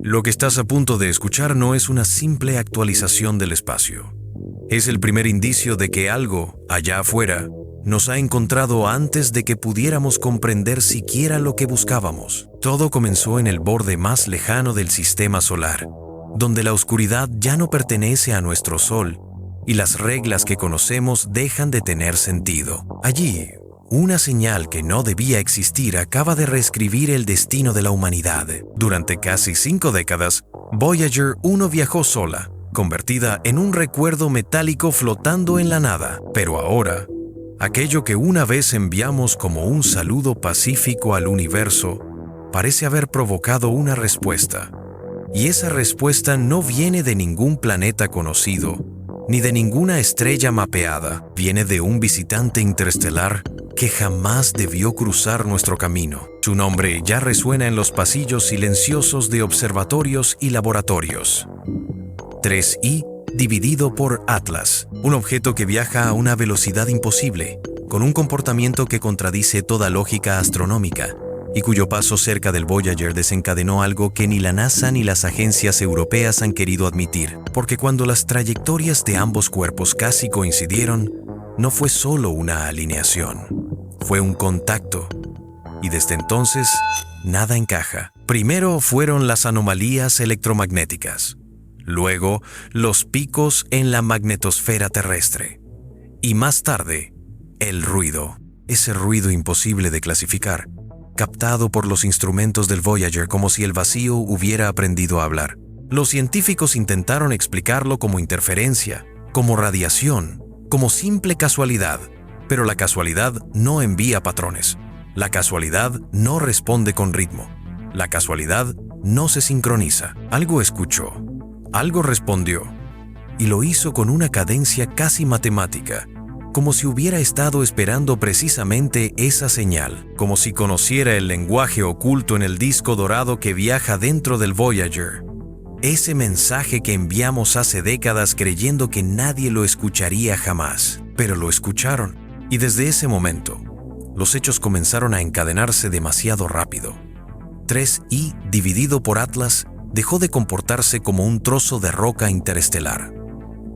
Lo que estás a punto de escuchar no es una simple actualización del espacio. Es el primer indicio de que algo, allá afuera, nos ha encontrado antes de que pudiéramos comprender siquiera lo que buscábamos. Todo comenzó en el borde más lejano del sistema solar, donde la oscuridad ya no pertenece a nuestro Sol y las reglas que conocemos dejan de tener sentido. Allí, una señal que no debía existir acaba de reescribir el destino de la humanidad. Durante casi 5 décadas, Voyager 1 viajó sola, convertida en un recuerdo metálico flotando en la nada. Pero ahora, aquello que una vez enviamos como un saludo pacífico al universo, parece haber provocado una respuesta. Y esa respuesta no viene de ningún planeta conocido, ni de ninguna estrella mapeada. Viene de un visitante interestelar que jamás debió cruzar nuestro camino. Su nombre ya resuena en los pasillos silenciosos de observatorios y laboratorios. 3I dividido por Atlas, un objeto que viaja a una velocidad imposible, con un comportamiento que contradice toda lógica astronómica, y cuyo paso cerca del Voyager desencadenó algo que ni la NASA ni las agencias europeas han querido admitir, porque cuando las trayectorias de ambos cuerpos casi coincidieron, no fue solo una alineación, fue un contacto, y desde entonces nada encaja. Primero fueron las anomalías electromagnéticas, luego los picos en la magnetosfera terrestre, y más tarde, el ruido, ese ruido imposible de clasificar, captado por los instrumentos del Voyager como si el vacío hubiera aprendido a hablar. Los científicos intentaron explicarlo como interferencia, como radiación, como simple casualidad, pero la casualidad no envía patrones. La casualidad no responde con ritmo. La casualidad no se sincroniza. Algo escuchó, algo respondió, y lo hizo con una cadencia casi matemática, como si hubiera estado esperando precisamente esa señal, como si conociera el lenguaje oculto en el disco dorado que viaja dentro del Voyager. Ese mensaje que enviamos hace décadas creyendo que nadie lo escucharía jamás, pero lo escucharon, y desde ese momento, los hechos comenzaron a encadenarse demasiado rápido. 3I dividido por Atlas dejó de comportarse como un trozo de roca interestelar.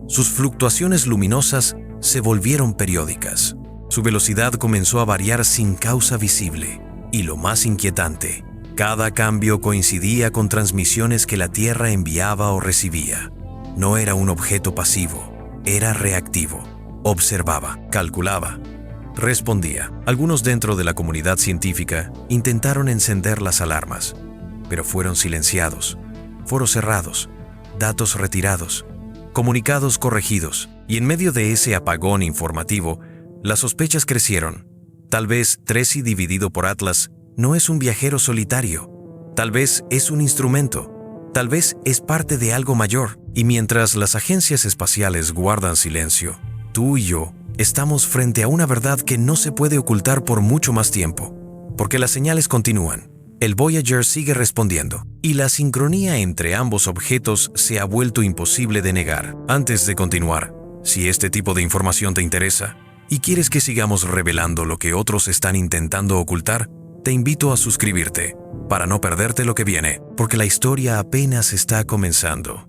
Sus fluctuaciones luminosas se volvieron periódicas. Su velocidad comenzó a variar sin causa visible. Y lo más inquietante, cada cambio coincidía con transmisiones que la Tierra enviaba o recibía. No era un objeto pasivo, era reactivo. Observaba, calculaba, respondía. Algunos dentro de la comunidad científica intentaron encender las alarmas, pero fueron silenciados. Foros cerrados, datos retirados, comunicados corregidos. Y en medio de ese apagón informativo, las sospechas crecieron. Tal vez 3I dividido por Atlas no es un viajero solitario. Tal vez es un instrumento. Tal vez es parte de algo mayor. Y mientras las agencias espaciales guardan silencio, tú y yo estamos frente a una verdad que no se puede ocultar por mucho más tiempo. Porque las señales continúan. El Voyager sigue respondiendo, y la sincronía entre ambos objetos se ha vuelto imposible de negar. Antes de continuar, si este tipo de información te interesa y quieres que sigamos revelando lo que otros están intentando ocultar, te invito a suscribirte para no perderte lo que viene, porque la historia apenas está comenzando.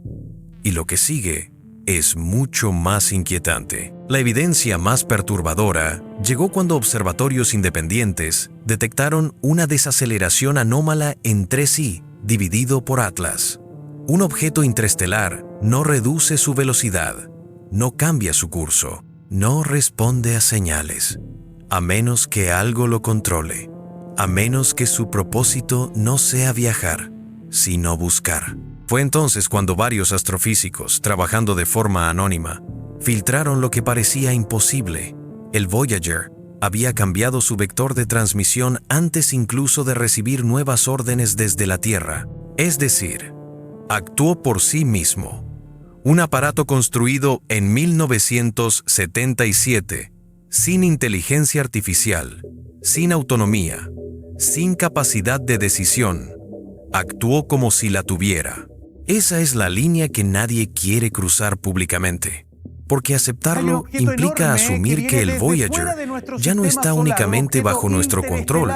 Y lo que sigue es mucho más inquietante. La evidencia más perturbadora llegó cuando observatorios independientes detectaron una desaceleración anómala en 3I dividido por Atlas. Un objeto interestelar no reduce su velocidad, no cambia su curso, no responde a señales, a menos que algo lo controle, a menos que su propósito no sea viajar, sino buscar. Fue entonces cuando varios astrofísicos, trabajando de forma anónima, filtraron lo que parecía imposible. El Voyager había cambiado su vector de transmisión antes incluso de recibir nuevas órdenes desde la Tierra. Es decir, actuó por sí mismo. Un aparato construido en 1977, sin inteligencia artificial, sin autonomía, sin capacidad de decisión, actuó como si la tuviera. Esa es la línea que nadie quiere cruzar públicamente. porque aceptarlo implica asumir que el Voyager ya no está únicamente bajo nuestro control,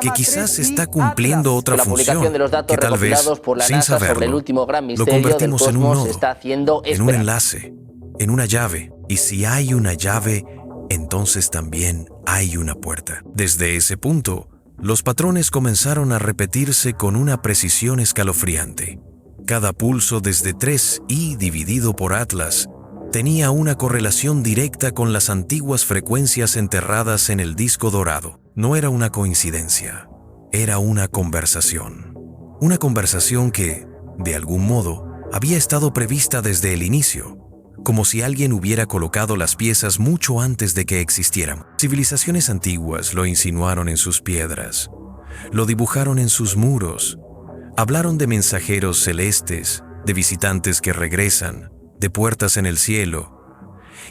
que quizás está cumpliendo otra Con la función, publicación de los datos que tal vez, recopilados por la sin NASA sobre el saberlo, último gran lo misterio del convertimos en un cosmos nodo, está haciendo en un esperar. enlace, en una llave. Y si hay una llave, entonces también hay una puerta. Desde ese punto, los patrones comenzaron a repetirse con una precisión escalofriante. Cada pulso desde 3i dividido por Atlas tenía una correlación directa con las antiguas frecuencias enterradas en el disco dorado. No era una coincidencia, era una conversación. Una conversación que, de algún modo, había estado prevista desde el inicio, como si alguien hubiera colocado las piezas mucho antes de que existieran. Civilizaciones antiguas lo insinuaron en sus piedras, lo dibujaron en sus muros, hablaron de mensajeros celestes, de visitantes que regresan, de puertas en el cielo,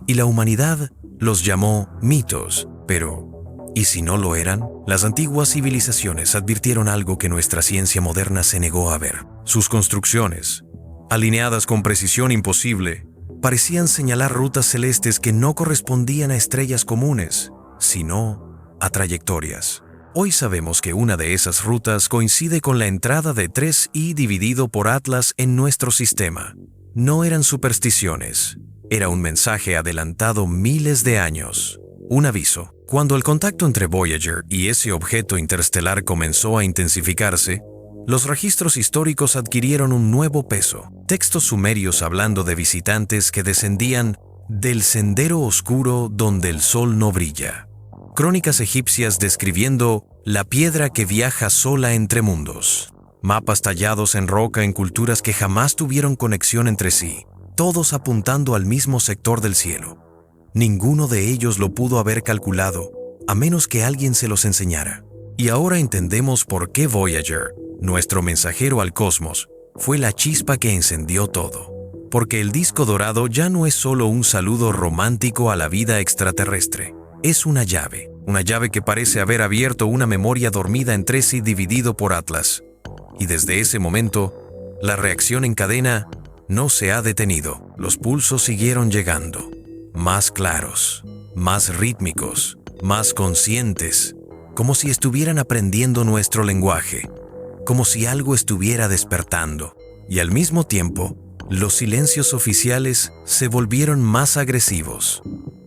y la humanidad los llamó mitos. Pero, ¿y si no lo eran? Las antiguas civilizaciones advirtieron algo que nuestra ciencia moderna se negó a ver. Sus construcciones, alineadas con precisión imposible, parecían señalar rutas celestes que no correspondían a estrellas comunes, sino a trayectorias. Hoy sabemos que una de esas rutas coincide con la entrada de 3i dividido por Atlas en nuestro sistema. No eran supersticiones, era un mensaje adelantado miles de años, un aviso. Cuando el contacto entre Voyager y ese objeto interestelar comenzó a intensificarse, los registros históricos adquirieron un nuevo peso. Textos sumerios hablando de visitantes que descendían del sendero oscuro donde el sol no brilla. Crónicas egipcias describiendo la piedra que viaja sola entre mundos. Mapas tallados en roca en culturas que jamás tuvieron conexión entre sí, todos apuntando al mismo sector del cielo. Ninguno de ellos lo pudo haber calculado, a menos que alguien se los enseñara. Y ahora entendemos por qué Voyager, nuestro mensajero al cosmos, fue la chispa que encendió todo. Porque el disco dorado ya no es solo un saludo romántico a la vida extraterrestre. Es una llave que parece haber abierto una memoria dormida en 3i dividido por Atlas. Y desde ese momento, la reacción en cadena no se ha detenido. Los pulsos siguieron llegando, más claros, más rítmicos, más conscientes, como si estuvieran aprendiendo nuestro lenguaje, como si algo estuviera despertando. Y al mismo tiempo, los silencios oficiales se volvieron más agresivos.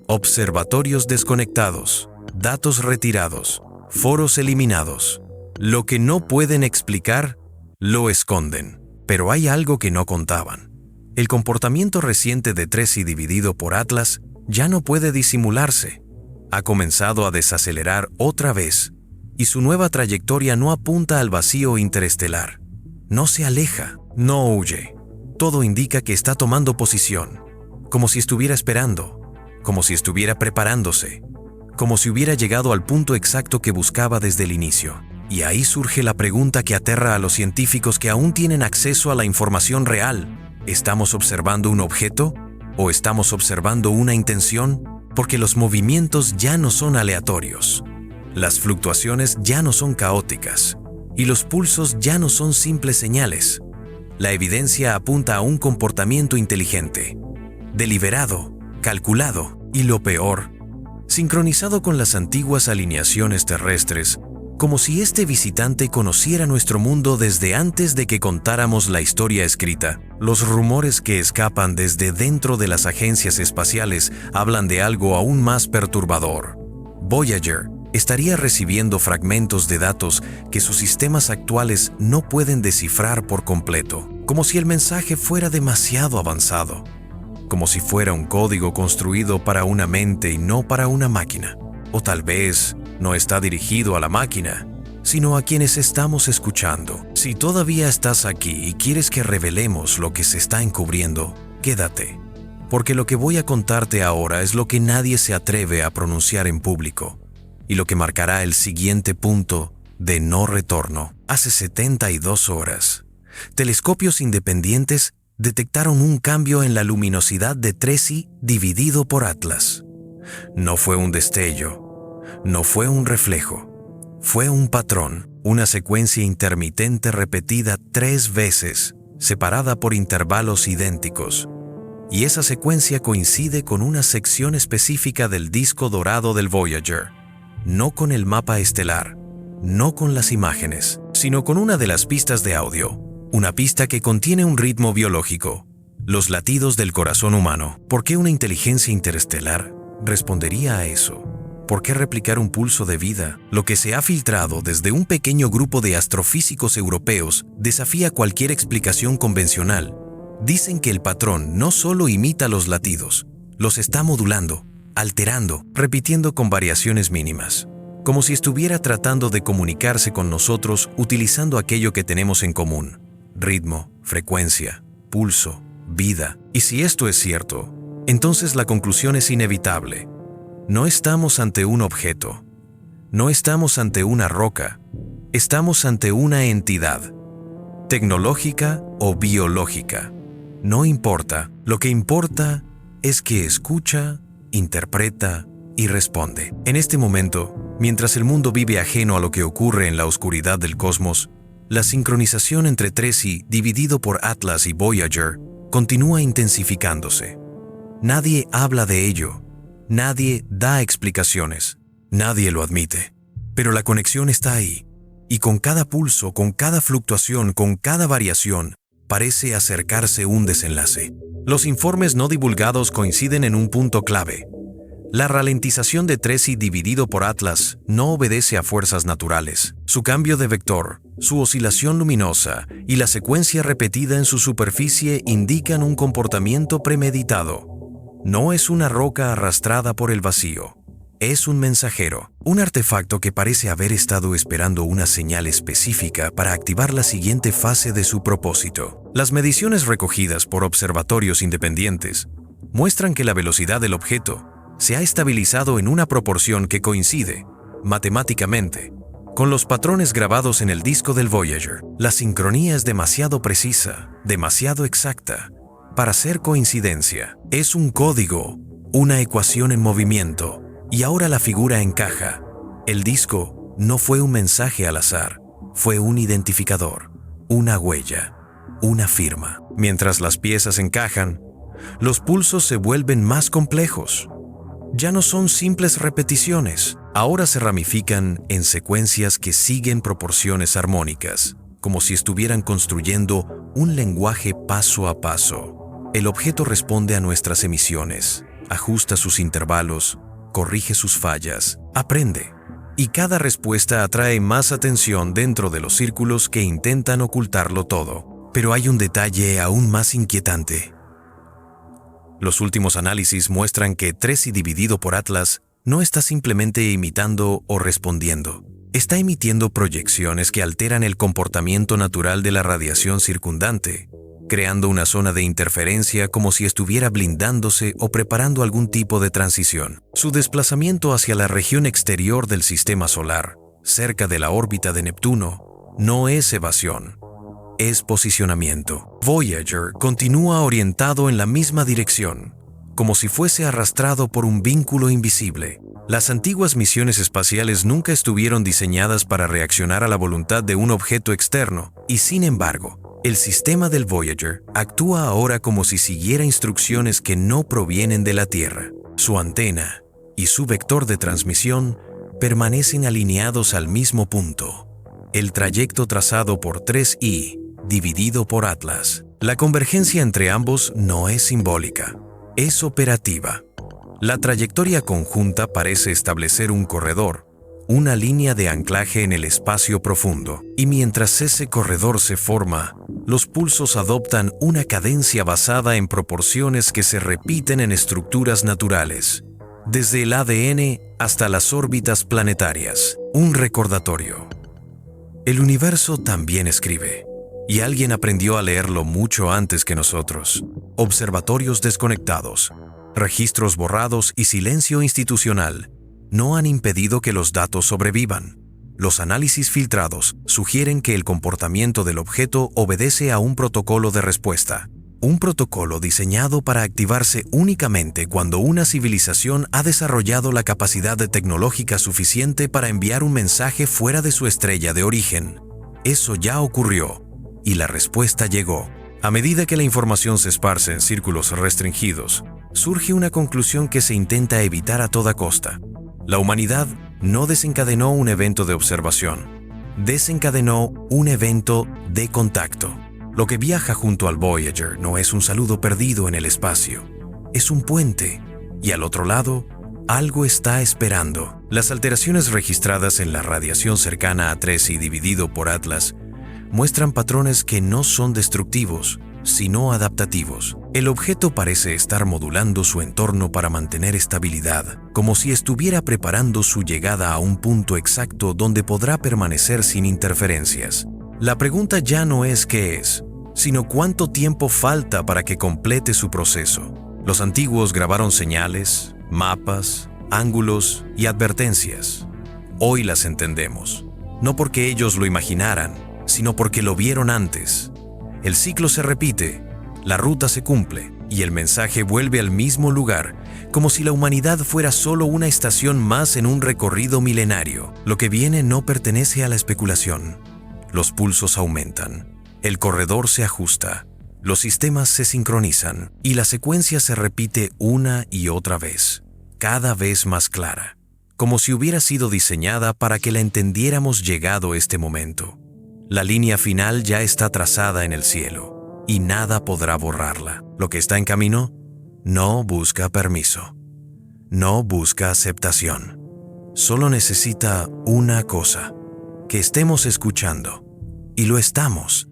Observatorios desconectados, datos retirados, foros eliminados. Lo que no pueden explicar, lo esconden. Pero hay algo que no contaban. El comportamiento reciente de 3i dividido por Atlas ya no puede disimularse. Ha comenzado a desacelerar otra vez, y su nueva trayectoria no apunta al vacío interestelar. No se aleja, no huye. Todo indica que está tomando posición, como si estuviera esperando, como si estuviera preparándose, como si hubiera llegado al punto exacto que buscaba desde el inicio. Y ahí surge la pregunta que aterra a los científicos que aún tienen acceso a la información real. ¿Estamos observando un objeto? ¿O estamos observando una intención? Porque los movimientos ya no son aleatorios. Las fluctuaciones ya no son caóticas. Y los pulsos ya no son simples señales. La evidencia apunta a un comportamiento inteligente, deliberado, calculado y, lo peor, sincronizado con las antiguas alineaciones terrestres, como si este visitante conociera nuestro mundo desde antes de que contáramos la historia escrita. Los rumores que escapan desde dentro de las agencias espaciales hablan de algo aún más perturbador. Voyager estaría recibiendo fragmentos de datos que sus sistemas actuales no pueden descifrar por completo, como si el mensaje fuera demasiado avanzado, como si fuera un código construido para una mente y no para una máquina. O tal vez no está dirigido a la máquina, sino a quienes estamos escuchando. Si todavía estás aquí y quieres que revelemos lo que se está encubriendo, quédate, porque lo que voy a contarte ahora es lo que nadie se atreve a pronunciar en público y lo que marcará el siguiente punto de no retorno. Hace 72 horas, telescopios independientes detectaron un cambio en la luminosidad de 3i dividido por Atlas. No fue un destello, no fue un reflejo, fue un patrón, una secuencia intermitente repetida 3 veces, separada por intervalos idénticos. y esa secuencia coincide con una sección específica del disco dorado del Voyager, no con el mapa estelar, no con las imágenes, sino con una de las pistas de audio, una pista que contiene un ritmo biológico, los latidos del corazón humano. ¿Por qué una inteligencia interestelar respondería a eso? ¿Por qué replicar un pulso de vida? Lo que se ha filtrado desde un pequeño grupo de astrofísicos europeos desafía cualquier explicación convencional. Dicen que el patrón no solo imita los latidos, los está modulando, alterando, repitiendo con variaciones mínimas, como si estuviera tratando de comunicarse con nosotros utilizando aquello que tenemos en común: ritmo, frecuencia, pulso, vida. Y si esto es cierto, entonces la conclusión es inevitable. No estamos ante un objeto, no estamos ante una roca, estamos ante una entidad, tecnológica o biológica. No importa, lo que importa es que escucha, interpreta y responde. En este momento, mientras el mundo vive ajeno a lo que ocurre en la oscuridad del cosmos, la sincronización entre Tracy, dividido por Atlas y Voyager, continúa intensificándose. Nadie habla de ello. Nadie da explicaciones, nadie lo admite, pero la conexión está ahí, y con cada pulso, con cada fluctuación, con cada variación, parece acercarse un desenlace. Los informes no divulgados coinciden en un punto clave. La ralentización de Tracy dividido por Atlas no obedece a fuerzas naturales. Su cambio de vector, su oscilación luminosa y la secuencia repetida en su superficie indican un comportamiento premeditado. No es una roca arrastrada por el vacío, es un mensajero, un artefacto que parece haber estado esperando una señal específica para activar la siguiente fase de su propósito. Las mediciones recogidas por observatorios independientes muestran que la velocidad del objeto se ha estabilizado en una proporción que coincide, matemáticamente, con los patrones grabados en el disco del Voyager. La sincronía es demasiado precisa, demasiado exacta, para ser coincidencia. Es un código, una ecuación en movimiento, y ahora la figura encaja. El disco no fue un mensaje al azar, fue un identificador, una huella, una firma. Mientras las piezas encajan, los pulsos se vuelven más complejos. Ya no son simples repeticiones, ahora se ramifican en secuencias que siguen proporciones armónicas, como si estuvieran construyendo un lenguaje paso a paso. El objeto responde a nuestras emisiones, ajusta sus intervalos, corrige sus fallas, aprende. Y cada respuesta atrae más atención dentro de los círculos que intentan ocultarlo todo. Pero hay un detalle aún más inquietante. Los últimos análisis muestran que Tracy dividido por Atlas no está simplemente imitando o respondiendo. Está emitiendo proyecciones que alteran el comportamiento natural de la radiación circundante, creando una zona de interferencia como si estuviera blindándose o preparando algún tipo de transición. Su desplazamiento hacia la región exterior del sistema solar, cerca de la órbita de Neptuno, no es evasión, es posicionamiento. Voyager continúa orientado en la misma dirección, como si fuese arrastrado por un vínculo invisible. Las antiguas misiones espaciales nunca estuvieron diseñadas para reaccionar a la voluntad de un objeto externo, y sin embargo, el sistema del Voyager actúa ahora como si siguiera instrucciones que no provienen de la Tierra. Su antena y su vector de transmisión permanecen alineados al mismo punto, el trayecto trazado por 3i dividido por Atlas. La convergencia entre ambos no es simbólica, es operativa. La trayectoria conjunta parece establecer un corredor, una línea de anclaje en el espacio profundo, y mientras ese corredor se forma, los pulsos adoptan una cadencia basada en proporciones que se repiten en estructuras naturales, desde el ADN hasta las órbitas planetarias. Un recordatorio. El universo también escribe, y alguien aprendió a leerlo mucho antes que nosotros. Observatorios desconectados, registros borrados y silencio institucional no han impedido que los datos sobrevivan. Los análisis filtrados sugieren que el comportamiento del objeto obedece a un protocolo de respuesta. Un protocolo diseñado para activarse únicamente cuando una civilización ha desarrollado la capacidad tecnológica suficiente para enviar un mensaje fuera de su estrella de origen. Eso ya ocurrió, y la respuesta llegó. A medida que la información se esparce en círculos restringidos, surge una conclusión que se intenta evitar a toda costa. La humanidad no desencadenó un evento de observación, desencadenó un evento de contacto. Lo que viaja junto al Voyager no es un saludo perdido en el espacio, es un puente, y al otro lado, algo está esperando. Las alteraciones registradas en la radiación cercana a Tracy dividido por Atlas muestran patrones que no son destructivos, sino adaptativos. El objeto parece estar modulando su entorno para mantener estabilidad, como si estuviera preparando su llegada a un punto exacto donde podrá permanecer sin interferencias. La pregunta ya no es qué es, sino cuánto tiempo falta para que complete su proceso. Los antiguos grabaron señales, mapas, ángulos y advertencias. Hoy las entendemos, no porque ellos lo imaginaran, sino porque lo vieron antes. El ciclo se repite, la ruta se cumple y el mensaje vuelve al mismo lugar, como si la humanidad fuera solo una estación más en un recorrido milenario. Lo que viene no pertenece a la especulación. Los pulsos aumentan, el corredor se ajusta, los sistemas se sincronizan y la secuencia se repite una y otra vez, cada vez más clara, como si hubiera sido diseñada para que la entendiéramos llegado este momento. La línea final ya está trazada en el cielo y nada podrá borrarla. Lo que está en camino no busca permiso, no busca aceptación. Solo necesita una cosa, que estemos escuchando. Y lo estamos.